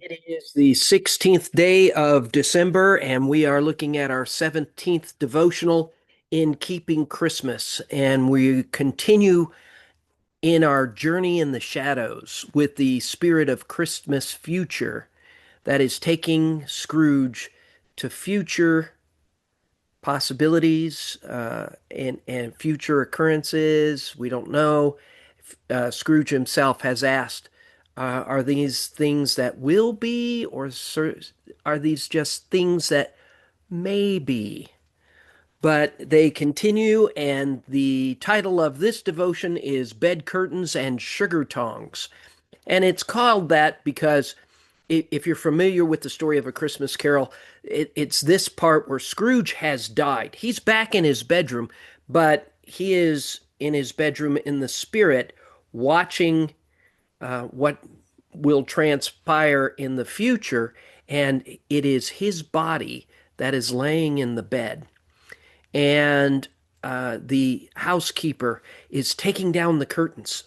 It is the 16th day of December, and we are looking at our 17th devotional in Keeping Christmas. And we continue in our journey in the shadows with the spirit of Christmas future that is taking Scrooge to future possibilities and future occurrences. We don't know. Scrooge himself has asked, are these things that will be, or are these just things that may be? But they continue, and the title of this devotion is Bed Curtains and Sugar Tongs. And it's called that because if you're familiar with the story of A Christmas Carol, it's this part where Scrooge has died. He's back in his bedroom, but he is in his bedroom in the spirit, watching what will transpire in the future, and it is his body that is laying in the bed. And the housekeeper is taking down the curtains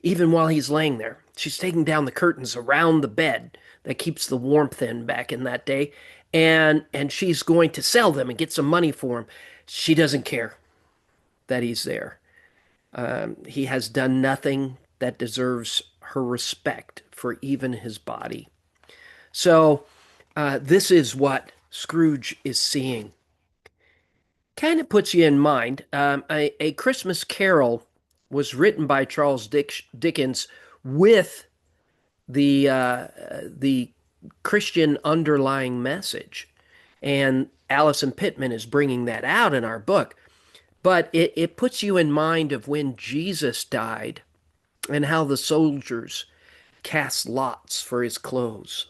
even while he's laying there. She's taking down the curtains around the bed that keeps the warmth in back in that day. And she's going to sell them and get some money for him. She doesn't care that he's there. He has done nothing that deserves her respect for even his body. So this is what Scrooge is seeing. Kind of puts you in mind. A Christmas Carol was written by Charles Dickens with the Christian underlying message, and Allison Pittman is bringing that out in our book. But it puts you in mind of when Jesus died and how the soldiers cast lots for his clothes.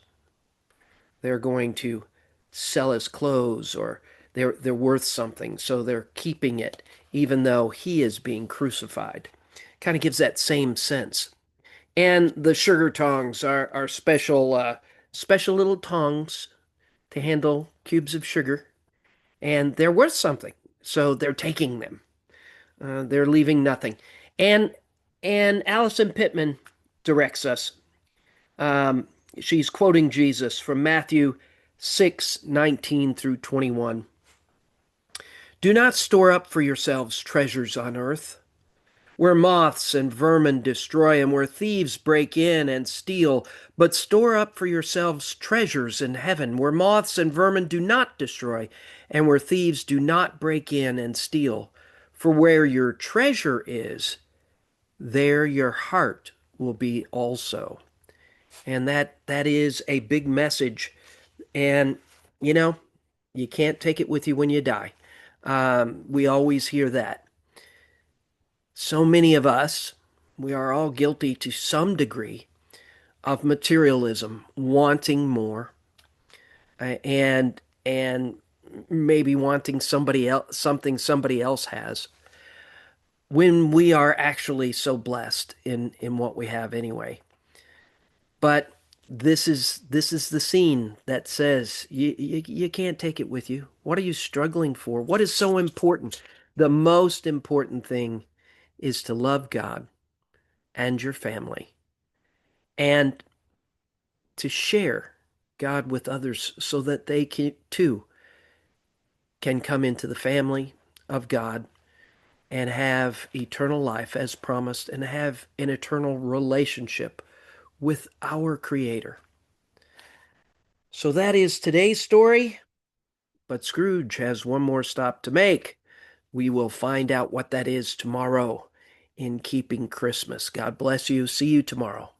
They're going to sell his clothes, or they're worth something, so they're keeping it even though he is being crucified. Kind of gives that same sense. And the sugar tongs are special little tongs to handle cubes of sugar, and they're worth something. So they're taking them. They're leaving nothing. And and Allison Pittman directs us. Um, she's quoting Jesus from Matthew 6:19 through 21. Do not store up for yourselves treasures on earth, where moths and vermin destroy and where thieves break in and steal, but store up for yourselves treasures in heaven, where moths and vermin do not destroy and where thieves do not break in and steal. For where your treasure is, there your heart will be also. And that is a big message. And you know, you can't take it with you when you die. We always hear that. So many of us, we are all guilty to some degree of materialism, wanting more, and maybe wanting somebody else something somebody else has, when we are actually so blessed in what we have anyway. But this is the scene that says you can't take it with you. What are you struggling for? What is so important? The most important thing is to love God and your family, and to share God with others so that they can, too can come into the family of God and have eternal life as promised and have an eternal relationship with our Creator. So that is today's story, but Scrooge has one more stop to make. We will find out what that is tomorrow in Keeping Christmas. God bless you. See you tomorrow.